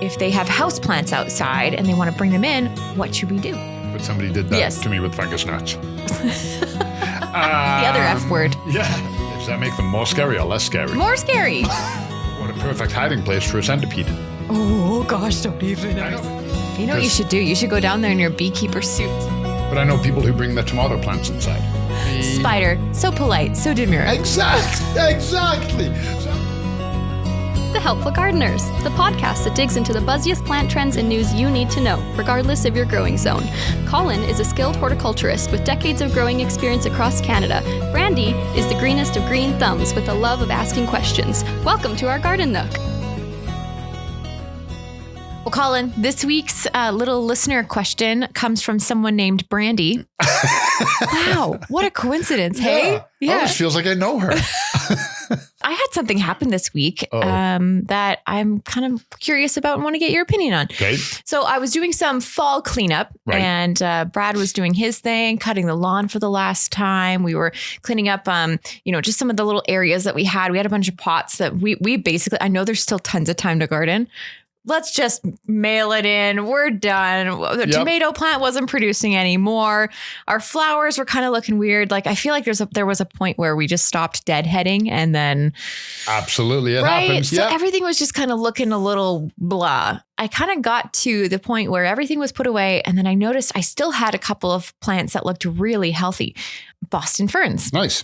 if they have houseplants outside and they want to bring them in, what should we do? But somebody did that to me with fungus nuts. The other F word. Yeah. Does that make them more scary or less scary? More scary. What a perfect hiding place for a centipede. Oh, gosh, don't even. I know. You know what you should do? You should go down there in your beekeeper suit. But I know people who bring their tomato plants inside. Spider, so polite, so demure. Exactly. The Helpful Gardeners, the podcast that digs into the buzziest plant trends and news you need to know, regardless of your growing zone. Colin is a skilled horticulturist with decades of growing experience across Canada. Brandi is the greenest of green thumbs with a love of asking questions. Welcome to our garden nook. Well, Colin, this week's little listener question comes from someone named Brandi. Wow, what a coincidence, hey? Yeah. Almost feels like I know her. I had something happen this week that I'm kind of curious about and want to get your opinion on. Okay. So I was doing some fall cleanup and Brad was doing his thing, cutting the lawn for the last time. We were cleaning up, just some of the little areas that we had. We had a bunch of pots that we basically, I know there's still tons of time to garden. Let's just mail it in. We're done. The tomato plant wasn't producing anymore. Our flowers were kind of looking weird. Like, I feel like there was a point where we just stopped deadheading and then. Absolutely. It happens. So everything was just kind of looking a little blah. I kind of got to the point where everything was put away. And then I noticed I still had a couple of plants that looked really healthy. Boston ferns. Nice.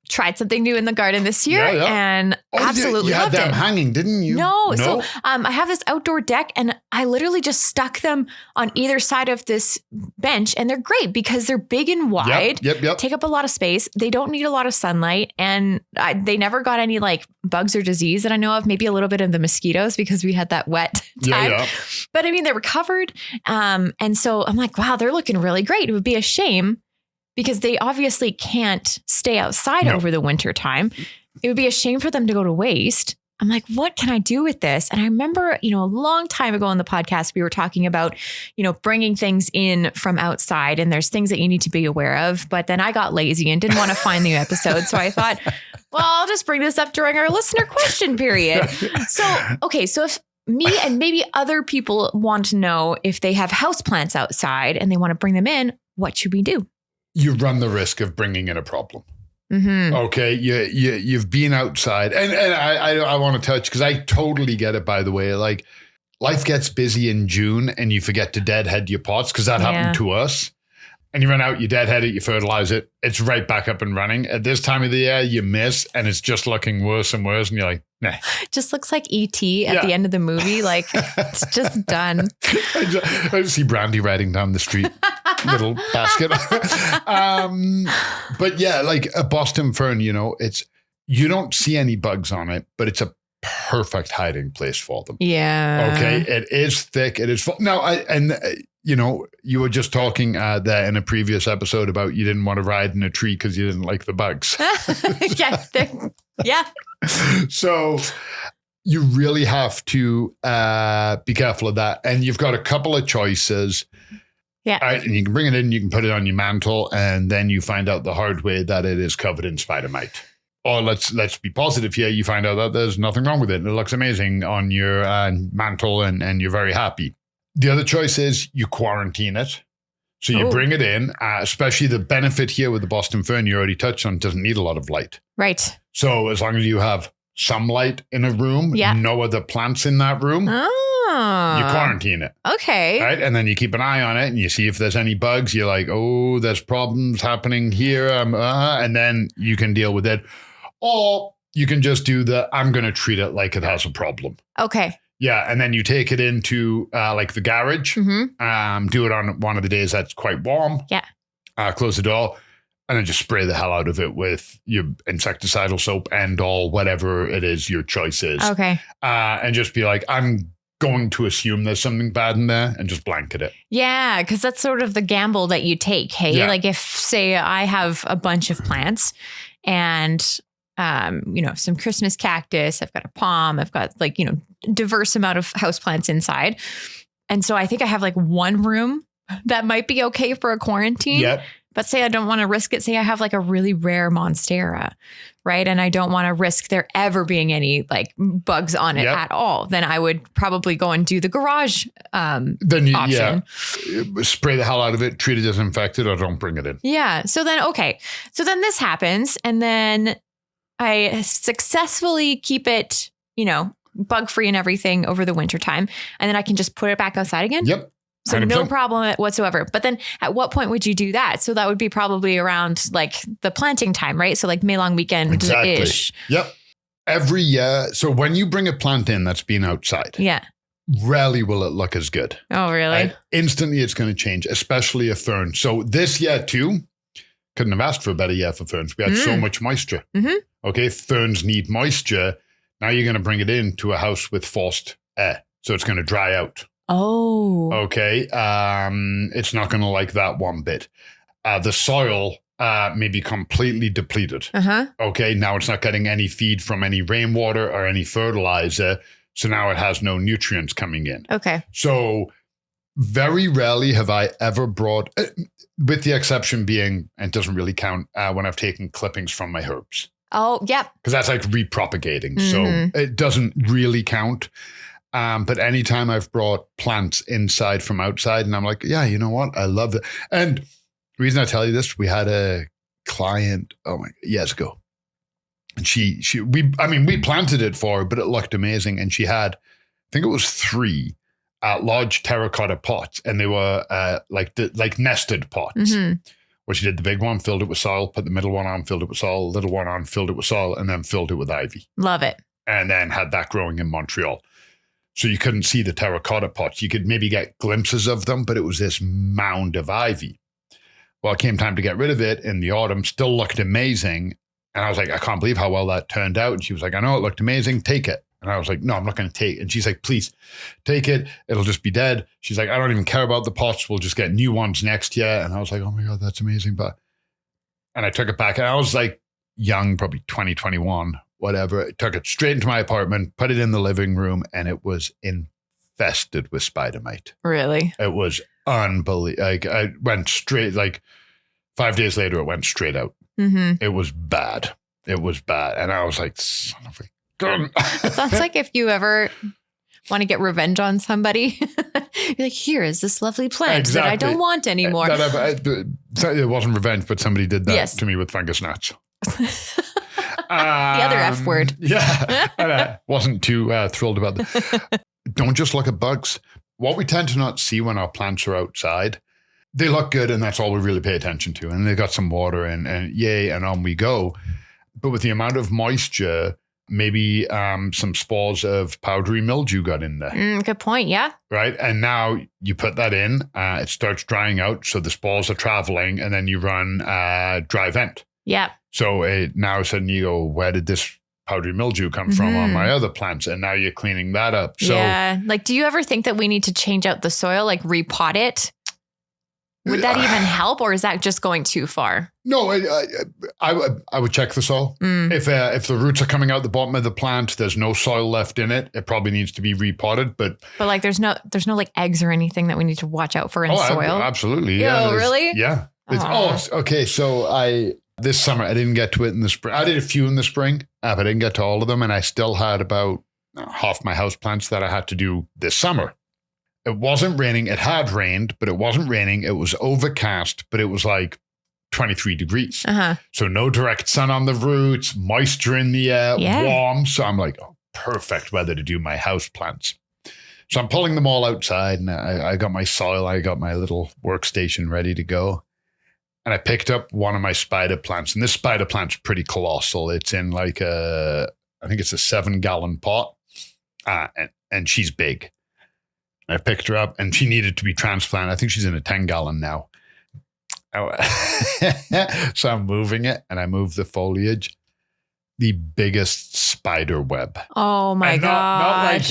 Tried something new in the garden this year and absolutely loved it. You had them hanging, didn't you? No. So I have this outdoor deck and I literally just stuck them on either side of this bench and they're great because they're big and wide, take up a lot of space. They don't need a lot of sunlight and they never got any like bugs or disease that I know of, maybe a little bit of the mosquitoes because we had that wet time. But I mean, they were covered. And so I'm like, wow, they're looking really great. It would be a shame because they obviously can't stay outside over the winter time. It would be a shame for them to go to waste. I'm like, what can I do with this? And I remember, a long time ago on the podcast, we were talking about, bringing things in from outside and there's things that you need to be aware of. But then I got lazy and didn't want to find the episode. So I thought, well, I'll just bring this up during our listener question period. So if me and maybe other people want to know if they have houseplants outside and they want to bring them in, what should we do? You run the risk of bringing in a problem. Mm-hmm. Okay. You've been outside and I want to touch because I totally get it, by the way. Like life gets busy in June and you forget to deadhead your pots because that happened to us. And you run out, you deadhead it, you fertilize it. It's right back up and running. At this time of the year, you miss and it's just looking worse and worse. And you're like, nah. Just looks like E.T. at the end of the movie. Like it's just done. I see Brandi riding down the street, little basket. But yeah, like a Boston fern, you don't see any bugs on it, but it's a perfect hiding place for them. Yeah. Okay. It is thick. It is full. Now, you were just talking there in a previous episode about you didn't want to ride in a tree because you didn't like the bugs. Yeah. So you really have to be careful of that. And you've got a couple of choices. Yeah. And you can bring it in, you can put it on your mantle, and then you find out the hard way that it is covered in spider mite. Or let's be positive here. You find out that there's nothing wrong with it. It looks amazing on your mantle and you're very happy. The other choice is you quarantine it. So you bring it in, especially the benefit here with the Boston fern you already touched on, doesn't need a lot of light. Right. So as long as you have some light in a room, no other plants in that room, you quarantine it. Okay. Right. And then you keep an eye on it and you see if there's any bugs. You're like, oh, there's problems happening here. And then you can deal with it. Or you can just do I'm going to treat it like it has a problem. Okay. Yeah. And then you take it into like the garage, do it on one of the days that's quite warm. Yeah. Close the door and then just spray the hell out of it with your insecticidal soap and all whatever it is your choice is. Okay. And just be like, I'm going to assume there's something bad in there and just blanket it. Yeah, because that's sort of the gamble that you take. Hey, like if say I have a bunch of plants and some Christmas cactus, I've got a palm, I've got diverse amount of houseplants inside. And so I think I have like one room that might be okay for a quarantine. Yep. But say I don't want to risk it. Say I have like a really rare monstera, right? And I don't want to risk there ever being any like bugs on it at all. Then I would probably go and do the garage option. Spray the hell out of it, treat it as infected, or don't bring it in. Yeah. So then this happens, and then I successfully keep it, bug free and everything over the winter time, and then I can just put it back outside again. Yep. So 100%. No problem whatsoever. But then at what point would you do that? So that would be probably around like the planting time, right? So like May long weekend-ish. Exactly. Yep. Every year. So when you bring a plant in that's been outside, rarely will it look as good. Oh, really? Right? Instantly it's going to change, especially a fern. So this year too, couldn't have asked for a better year for ferns. We had so much moisture. Mm-hmm. Okay. Ferns need moisture. Now you're going to bring it into a house with forced air. So it's going to dry out. Oh. Okay. It's not going to like that one bit. The soil may be completely depleted. Uh-huh. Okay. Now it's not getting any feed from any rainwater or any fertilizer. So now it has no nutrients coming in. Okay. So very rarely have I ever brought, with the exception being, and it doesn't really count, when I've taken clippings from my herbs. Oh, yep. Because that's like repropagating. Mm-hmm. So it doesn't really count. But anytime I've brought plants inside from outside, and I'm like, yeah, you know what? I love it. And the reason I tell you this, we had a client, years ago. And we planted it for her, but it looked amazing. And she had, I think it was 3 large terracotta pots, and they were like nested pots. Mm-hmm. Where she did the big one, filled it with soil, put the middle one on, filled it with soil, little one on, filled it with soil, and then filled it with ivy. Love it. And then had that growing in Montreal. So you couldn't see the terracotta pots. You could maybe get glimpses of them, but it was this mound of ivy. Well, it came time to get rid of it in the autumn. Still looked amazing. And I was like, I can't believe how well that turned out. And she was like, I know it looked amazing. Take it. And I was like, no, I'm not going to take it. And she's like, please take it. It'll just be dead. She's like, I don't even care about the pots. We'll just get new ones next year. And I was like, oh my God, that's amazing. And I took it back. And I was like young, probably 20, 21. Whatever. I took it straight into my apartment, put it in the living room, and it was infested with spider mite. Really? It was unbelievable. Like I went straight, 5 days later, it went straight out. Mm-hmm. It was bad. And I was like, son of a gun. It sounds like if you ever want to get revenge on somebody, you're like, here is this lovely plant that I don't want anymore. It wasn't revenge, but somebody did that to me with fungus gnats. The other F word. Yeah. And I wasn't too thrilled about that. Don't just look at bugs. What we tend to not see when our plants are outside, they look good, and that's all we really pay attention to. And they got some water, and yay, and on we go. But with the amount of moisture, maybe some spores of powdery mildew got in there. Good point. Yeah. Right. And now you put that in, it starts drying out. So the spores are traveling, and then you run dry vent. Yeah. So now suddenly you go, where did this powdery mildew come from on my other plants? And now you're cleaning that up. So, yeah. Like, do you ever think that we need to change out the soil, like repot it? Would that even help, or is that just going too far? No, I would check the soil. If the roots are coming out the bottom of the plant, there's no soil left in it. It probably needs to be repotted. But like, there's no like eggs or anything that we need to watch out for in soil. Absolutely. Yeah. Oh, really? Yeah. Okay. So this summer I didn't get to it in the spring. I did a few in the spring, but I didn't get to all of them, and I still had about half my house plants that I had to do this summer. It wasn't raining. It had rained, but it wasn't raining. It was overcast, but it was like 23 degrees. Uh-huh. So no direct sun on the roots, moisture in the air, warm. So I'm like, oh, perfect weather to do my house plants. So I'm pulling them all outside, and I got my soil. I got my little workstation ready to go. And I picked up one of my spider plants. And this spider plant's pretty colossal. It's in I think it's a 7-gallon pot. And she's big. I picked her up, and she needed to be transplanted. I think she's in a 10-gallon now. So I'm moving it, and I move the foliage. The biggest spider web. Oh my gosh. Not like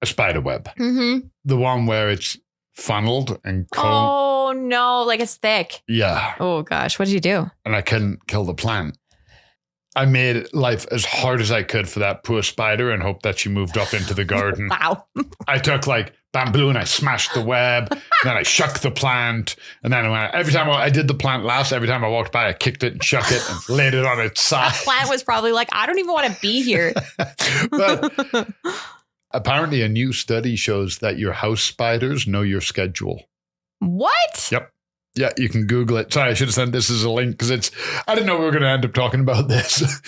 a spider web. Mm-hmm. The one where it's funneled and cold. Oh no, like it's thick. Yeah. Oh gosh, what did you do? And I couldn't kill the plant. I made life as hard as I could for that poor spider and hoped that she moved up into the garden. Wow. I took like bamboo and I smashed the web, and then I shook the plant. And then every time I did the plant last, every time I walked by, I kicked it and shook it and laid it on its side. That plant was probably like, I don't even want to be here. But apparently a new study shows that your house spiders know your schedule. What? Yep. Yeah, you can Google it. Sorry, I should have sent this as a link because I didn't know we were going to end up talking about this.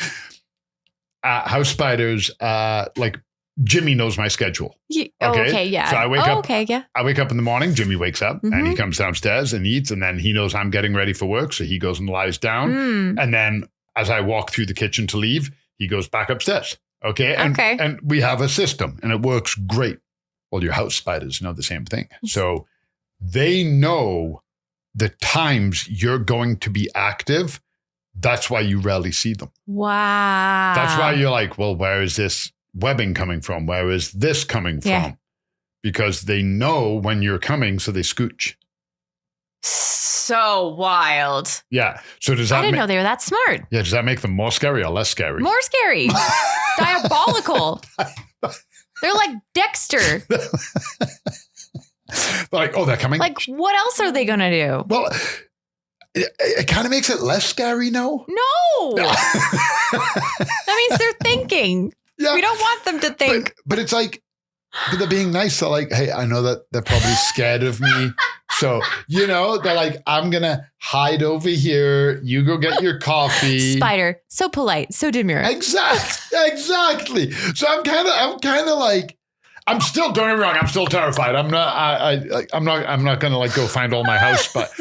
House spiders, like Jimmy knows my schedule. Okay, yeah. So I wake up. Okay, yeah. I wake up in the morning. Jimmy wakes up and he comes downstairs and eats, and then he knows I'm getting ready for work, so he goes and lies down. And then as I walk through the kitchen to leave, he goes back upstairs. Okay. And we have a system, and it works great. Well, your house spiders know the same thing, so they know the times you're going to be active. That's why you rarely see them. Wow. That's why you're like, well, where is this webbing coming from? Where is this coming from? Because they know when you're coming, so they scooch. So wild. Yeah. So does that? I didn't know they were that smart. Yeah. Does that make them more scary or less scary? More scary. Diabolical. They're like Dexter. Like, oh, they're coming. Like, what else are they going to do? Well, it kind of makes it less scary, no? No. That means they're thinking. Yeah. We don't want them to think. But it's like, but they're being nice. They're like, hey, I know that they're probably scared of me. So, they're like, I'm going to hide over here. You go get your coffee. Spider, so polite, so demure. Exactly. So I'm kind of like, I'm still, don't get me wrong, I'm still terrified. I'm not going to like go find all my house, but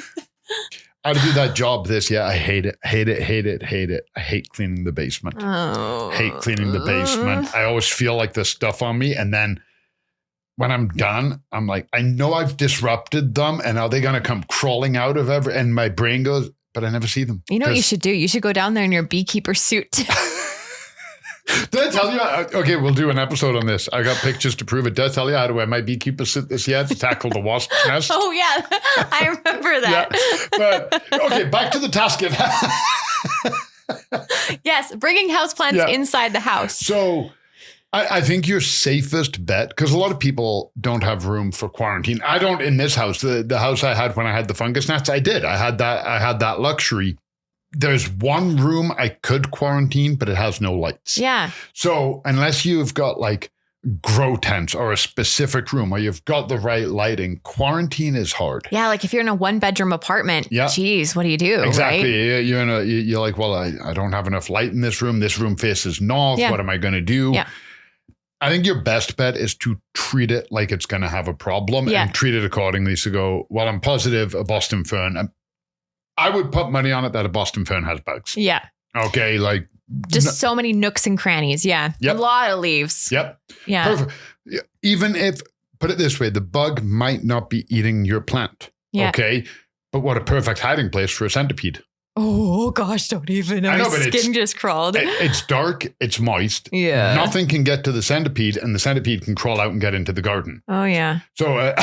I do that job I hate it. I hate cleaning the basement. Hate cleaning the basement. I always feel like there's stuff on me. And then when I'm done, I'm like, I know I've disrupted them, and are they going to come crawling out of and my brain goes, but I never see them. You know what you should do? You should go down there in your beekeeper suit. Did I tell you? Okay, we'll do an episode on this. I got pictures to prove it. Did I tell you how to wear my beekeeper suit this year to tackle the wasp's nest? Oh, yeah. I remember that. Yeah. But, okay, back to the task at hand. Yes, bringing houseplants inside the house. So I think your safest bet, because a lot of people don't have room for quarantine. I don't in this house. The house I had when I had the fungus gnats, I did. I had that luxury. There's one room I could quarantine, but it has no lights. Yeah. So unless you've got like grow tents or a specific room where you've got the right lighting, quarantine is hard. Yeah, like if you're in a 1-bedroom apartment, geez, what do you do? Exactly. Right? You're like, well, I don't have enough light in this room. This room faces north. Yeah. What am I going to do? Yeah. I think your best bet is to treat it like it's going to have a problem and treat it accordingly. So go, well, I'm positive a Boston fern. I would put money on it that a Boston fern has bugs. Yeah. Okay. Like just so many nooks and crannies. Yeah. Yep. A lot of leaves. Yep. Yeah. Perfect. Even if, put it this way, the bug might not be eating your plant. Yeah. Okay. But what a perfect hiding place for a centipede. Oh gosh, don't even. My skin just crawled. It's dark. It's moist. Yeah. Nothing can get to the centipede, and the centipede can crawl out and get into the garden. Oh yeah. So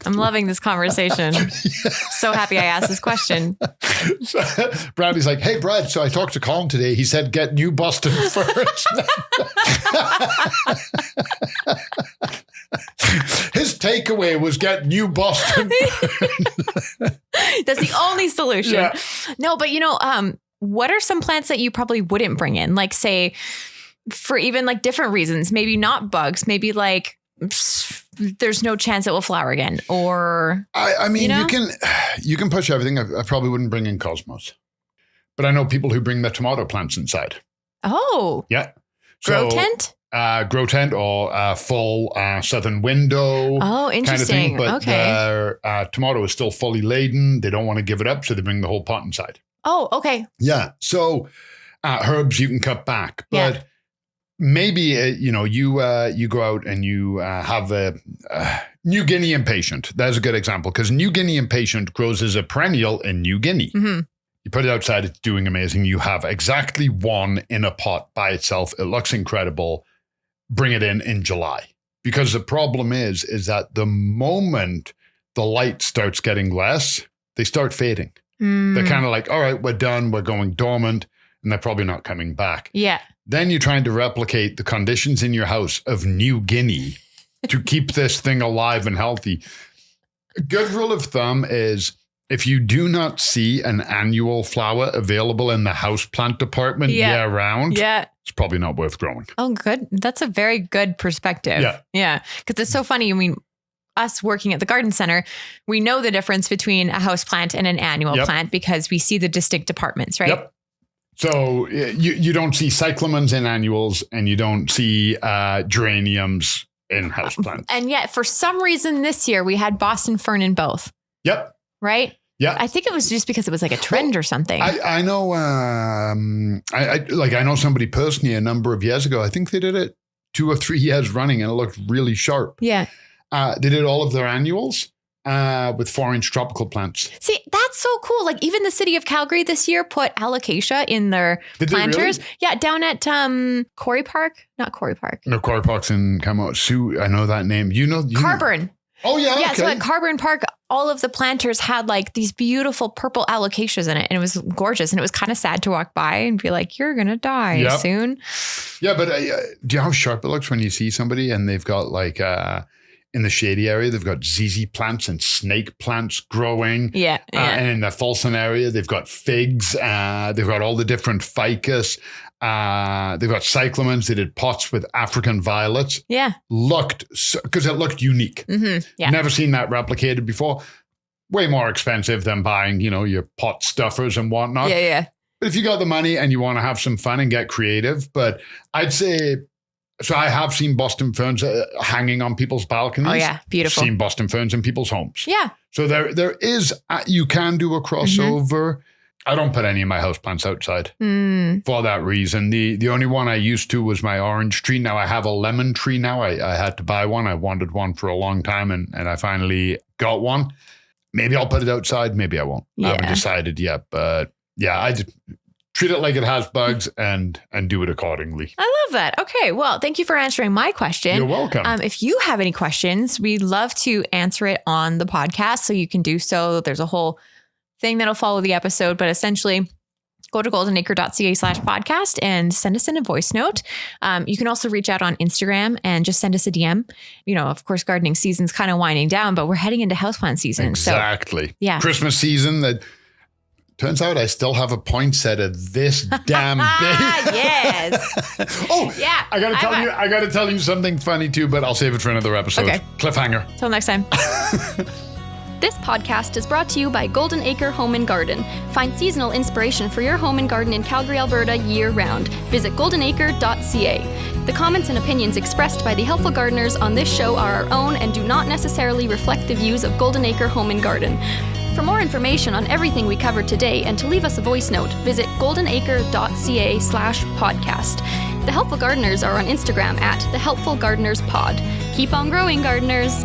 I'm loving this conversation. So happy I asked this question. So, Brandi's like, "Hey, Brad. So I talked to Colin today. He said get new Boston ferns." His takeaway was get new Boston ferns. That's the only solution. Yeah. No, but what are some plants that you probably wouldn't bring in? Like say for even like different reasons, maybe not bugs, maybe like there's no chance it will flower again or. I mean, you can push everything. I probably wouldn't bring in cosmos, but I know people who bring their tomato plants inside. Oh. Yeah. Grow tent? Grow tent or full southern window. Oh, interesting. Kind of thing. But their tomato is still fully laden. They don't want to give it up, so they bring the whole pot inside. Oh, okay. Yeah. So herbs you can cut back, but maybe you go out and you have a New Guinea impatient. That's a good example because New Guinea impatient grows as a perennial in New Guinea. Mm-hmm. You put it outside, it's doing amazing. You have exactly one in a pot by itself. It looks incredible. Bring it in July. Because the problem is that the moment the light starts getting less, they start fading. They're kind of like, all right, we're done. We're going dormant. and they're probably not coming back. Yeah. Then you're trying to replicate the conditions in your house of New Guinea to keep this thing alive and healthy. A good rule of thumb is if you do not see an annual flower available in the houseplant department year round, it's probably not worth growing. Oh, good. That's a very good perspective. Yeah. Because it's so funny. I mean, us working at the garden center, we know the difference between a houseplant and an annual plant because we see the distinct departments, right? Yep. So you don't see cyclamens in annuals and you don't see geraniums in houseplants. And yet, for some reason this year, we had Boston fern in both. Yep. Right? Yeah. I think it was just because it was like a trend or something. I know, I know somebody personally a number of years ago. I think they did it 2 or 3 years running and it looked really sharp. Yeah. They did all of their annuals with 4-inch tropical plants. See, that's so cool. Like even the city of Calgary this year put alocasia in their planters. Really? Yeah, down at Corey Park. Not Corey Park. No, Corey Park's in Sioux. I know that name. You know Carburn. Oh, yeah. Yeah, okay. so at Carburn Park, all of the planters had like these beautiful purple alocasias in it. And it was gorgeous. And it was kind of sad to walk by and be like, you're going to die soon. Yeah, but do you know how sharp it looks when you see somebody and they've got like... in the shady area, they've got ZZ plants and snake plants growing. Yeah. And in the Folsom area, they've got figs. They've got all the different ficus. They've got cyclamens. They did pots with African violets. Yeah. Because it looked unique. Mm-hmm. Yeah. Never seen that replicated before. Way more expensive than buying, your pot stuffers and whatnot. Yeah. But if you got the money and you want to have some fun and get creative, but I'd say... So I have seen Boston ferns hanging on people's balconies. Oh, yeah. Beautiful. Seen Boston ferns in people's homes. Yeah. So there is, you can do a crossover. Mm-hmm. I don't put any of my houseplants outside for that reason. The only one I used to was my orange tree. Now I have a lemon tree now. I had to buy one. I wanted one for a long time and I finally got one. Maybe I'll put it outside. Maybe I won't. Yeah. I haven't decided yet. But yeah, I just... treat it like it has bugs and do it accordingly. I love that. Okay. Well, thank you for answering my question. You're welcome. If you have any questions, we'd love to answer it on the podcast. So you can do so. There's a whole thing that'll follow the episode, but essentially go to goldenacre.ca/podcast and send us in a voice note. You can also reach out on Instagram and just send us a DM. Of course, gardening season's kind of winding down, but we're heading into houseplant season. Exactly. So, yeah. Christmas season that... Turns out I still have a poinsettia this damn big. Yes. Oh, yeah. I gotta tell you something funny too, but I'll save it for another episode. Okay. Cliffhanger. Till next time. This podcast is brought to you by Golden Acre Home and Garden. Find seasonal inspiration for your home and garden in Calgary, Alberta year-round. Visit goldenacre.ca. The comments and opinions expressed by the Helpful Gardeners on this show are our own and do not necessarily reflect the views of Golden Acre Home and Garden. For more information on everything we covered today and to leave us a voice note, visit goldenacre.ca/podcast. The Helpful Gardeners are on Instagram at The Helpful Gardeners Pod. Keep on growing, gardeners!